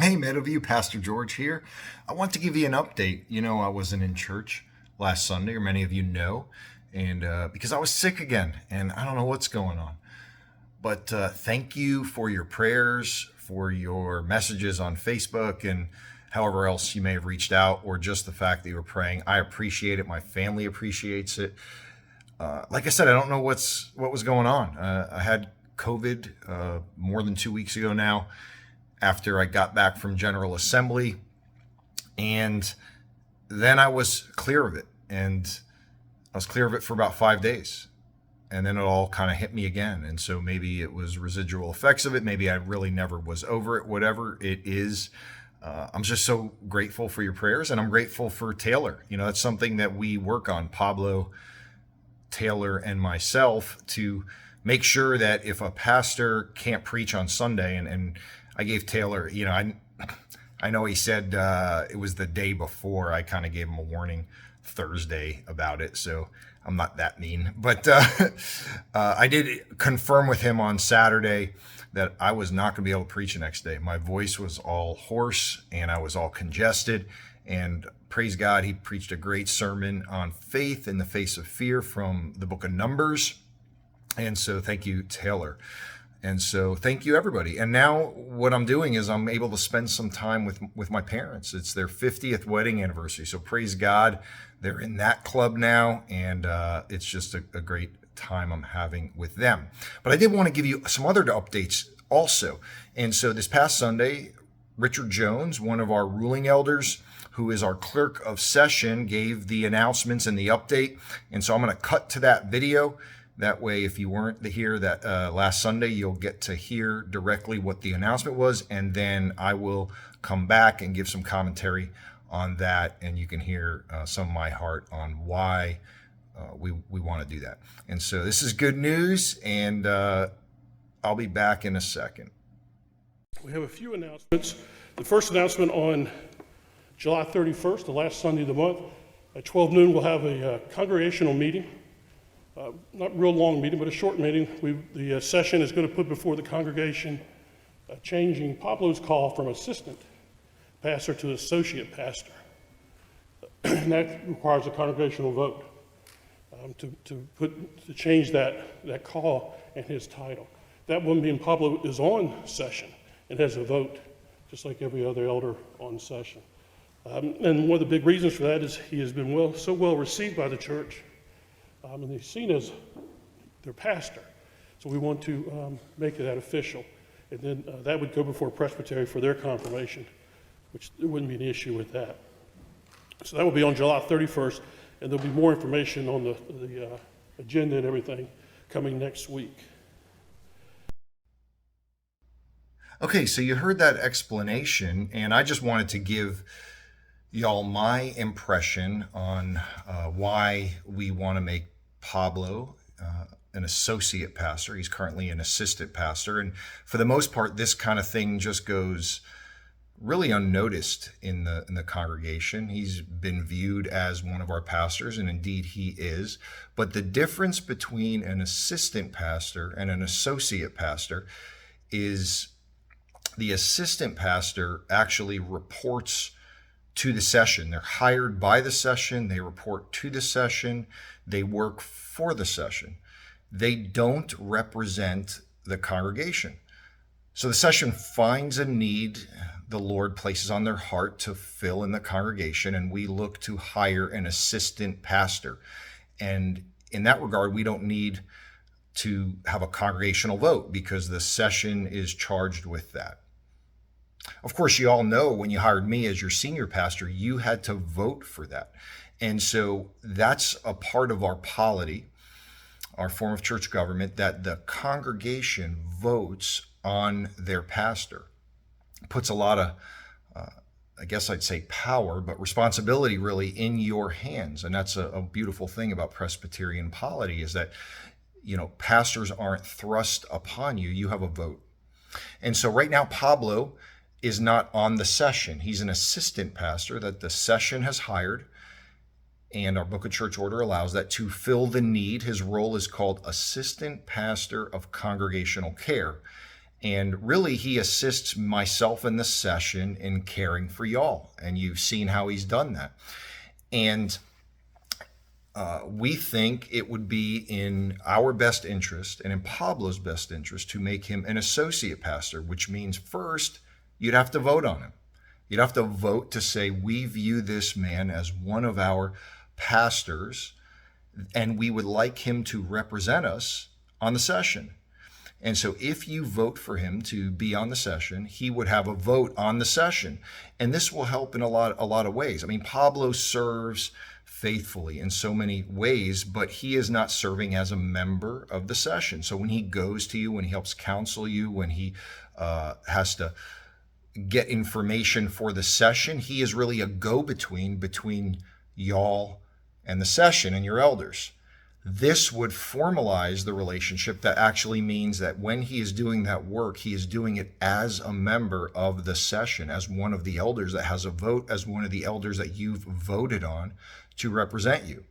Hey, Meadowview, Pastor George here. I want to give you an update. I wasn't in church last Sunday, or many of you know, and because I was sick again, and I don't know what's going on. But thank you for your prayers, for your messages on Facebook, and however else you may have reached out, or just the fact that you were praying. I appreciate it. My family appreciates it. Like I said, I don't know what was going on. I had COVID more than 2 weeks ago now, after I got back from General Assembly, and then I was clear of it, and I was clear of it for about 5 days, and then it all kind of hit me again. And so maybe it was residual effects of it. Maybe I really never was over it. Whatever it is, I'm just so grateful for your prayers, and I'm grateful for Taylor. That's something that we work on, Pablo, Taylor, and myself, to make sure that if a pastor can't preach on Sunday, and I gave Taylor, I know he said it was the day before. I kind of gave him a warning Thursday about it, so I'm not that mean. But I did confirm with him on Saturday that I was not going to be able to preach the next day. My voice was all hoarse and I was all congested. And praise God, he preached a great sermon on faith in the face of fear from the book of Numbers. And so thank you, Taylor. And so thank you, everybody. And now what I'm doing is I'm able to spend some time with my parents. It's their 50th wedding anniversary. So praise God, they're in that club now. And it's just a great time I'm having with them. But I did want to give you some other updates also. And so this past Sunday, Richard Jones, one of our ruling elders, who is our clerk of session, gave the announcements and the update. And so I'm going to cut to that video. That way, if you weren't here that last Sunday, you'll get to hear directly what the announcement was, and then I will come back and give some commentary on that, and you can hear some of my heart on why we want to do that. And so this is good news, and I'll be back in a second. We have a few announcements. The first announcement on July 31st, the last Sunday of the month, at 12 noon, we'll have a congregational meeting. Not a real long meeting, but a short meeting. The session is going to put before the congregation changing Pablo's call from assistant pastor to associate pastor. And that requires a congregational vote to change that call and his title. That one being Pablo is on session and has a vote, just like every other elder on session. And one of the big reasons for that is he has been so well received by the church. And he's seen as their pastor. So we want to make that official. And then that would go before Presbytery for their confirmation, which there wouldn't be an issue with that. So that will be on July 31st, and there'll be more information on the agenda and everything coming next week. Okay, so you heard that explanation, and I just wanted to give y'all my impression on why we want to make Pablo an associate pastor. He's currently an assistant pastor, and for the most part, this kind of thing just goes really unnoticed in the congregation. He's been viewed as one of our pastors, and indeed he is. But the difference between an assistant pastor and an associate pastor is the assistant pastor actually reports to the session. They're hired by the session. They report to the session. They work for the session. They don't represent the congregation. So the session finds a need the Lord places on their heart to fill in the congregation, and we look to hire an assistant pastor. And in that regard, we don't need to have a congregational vote because the session is charged with that. Of course, you all know when you hired me as your senior pastor, you had to vote for that. And so that's a part of our polity, our form of church government, that the congregation votes on their pastor. It puts a lot of, I guess I'd say power, but responsibility really in your hands. And that's a beautiful thing about Presbyterian polity is that, pastors aren't thrust upon you. You have a vote. And so right now, Pablo is not on the session. He's an assistant pastor that the session has hired, and our Book of Church Order allows that to fill the need. His role is called Assistant Pastor of Congregational Care. And really, he assists myself in the session in caring for y'all. And you've seen how he's done that. And we think it would be in our best interest and in Pablo's best interest to make him an associate pastor, which means first, you'd have to vote on him. You'd have to vote to say, we view this man as one of our pastors, and we would like him to represent us on the session. And so if you vote for him to be on the session, he would have a vote on the session. And this will help in a lot of ways. I mean, Pablo serves faithfully in so many ways, but he is not serving as a member of the session. So when he goes to you, when he helps counsel you, when he has to get information for the session, he is really a go-between between y'all and the session and your elders. This would formalize the relationship. That actually means that when he is doing that work, he is doing it as a member of the session, as one of the elders that has a vote, as one of the elders that you've voted on to represent you.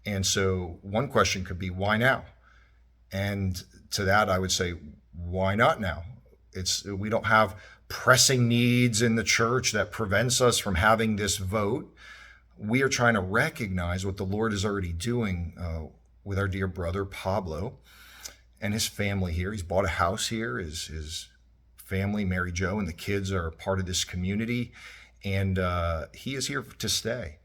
And so one question could be, why now? And to that, I would say, why not now? We don't have pressing needs in the church that prevents us from having this vote. We are trying to recognize what the Lord is already doing with our dear brother Pablo and his family here. He's bought a house here. His family, Mary Jo, and the kids are part of this community, and he is here to stay.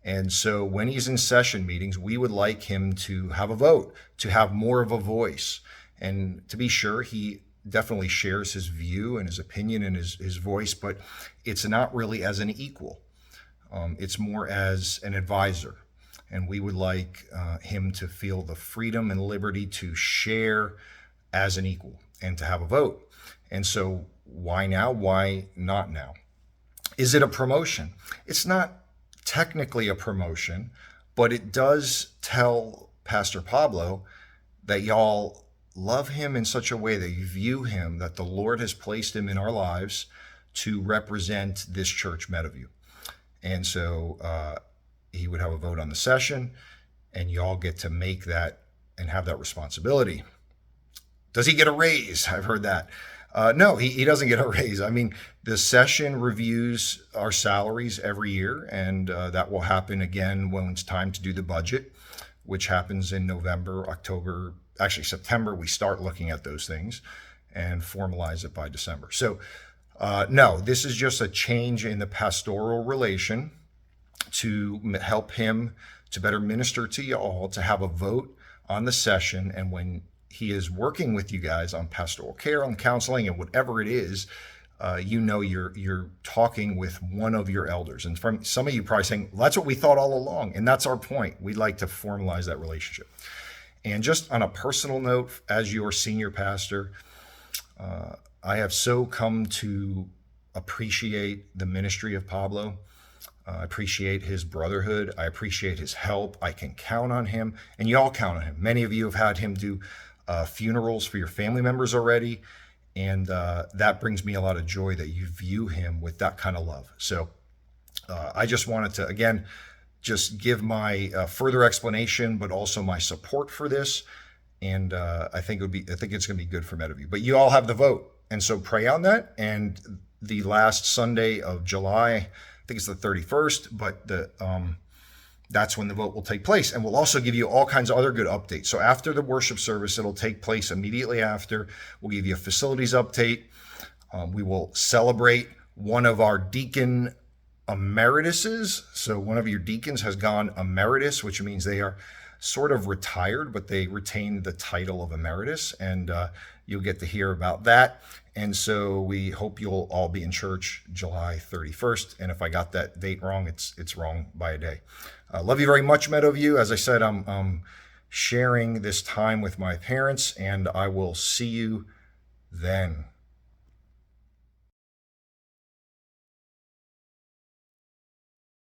And so when he's in session meetings, we would like him to have a vote, to have more of a voice. And to be sure, he definitely shares his view and his opinion and his voice, but it's not really as an equal. It's more as an advisor. And we would like him to feel the freedom and liberty to share as an equal and to have a vote. And so why now? Why not now? Is it a promotion? It's not technically a promotion, but it does tell Pastor Pablo that y'all love him in such a way that you view him, that the Lord has placed him in our lives to represent this church Meadowview. And so he would have a vote on the session, and y'all get to make that and have that responsibility. Does he get a raise? I've heard that. No, he doesn't get a raise. I mean, the session reviews our salaries every year, and that will happen again when it's time to do the budget, which happens in November, October, actually September. We start looking at those things and formalize it by December. So no, this is just a change in the pastoral relation to help him to better minister to you all, to have a vote on the session. And when he is working with you guys on pastoral care, on counseling, and whatever it is, you're talking with one of your elders. And from some of you probably saying, well, that's what we thought all along. And that's our point. We'd like to formalize that relationship. And just on a personal note, as your senior pastor, I have so come to appreciate the ministry of Pablo. I appreciate his brotherhood. I appreciate his help. I can count on him, and y'all count on him. Many of you have had him do funerals for your family members already, and that brings me a lot of joy that you view him with that kind of love. So I just wanted to, again, just give my further explanation, but also my support for this. And I think it's going to be good for Meadowview. But you all have the vote, and so pray on that. And the last Sunday of July, I think it's the 31st, but that's when the vote will take place. And we'll also give you all kinds of other good updates. So after the worship service, it'll take place immediately after. We'll give you a facilities update. We will celebrate one of our deacon emerituses. So one of your deacons has gone emeritus, which means they are sort of retired, but they retain the title of emeritus. And you'll get to hear about that. And so we hope you'll all be in church July 31st. And if I got that date wrong, it's wrong by a day. Love you very much, Meadowview. As I said, I'm sharing this time with my parents, and I will see you then.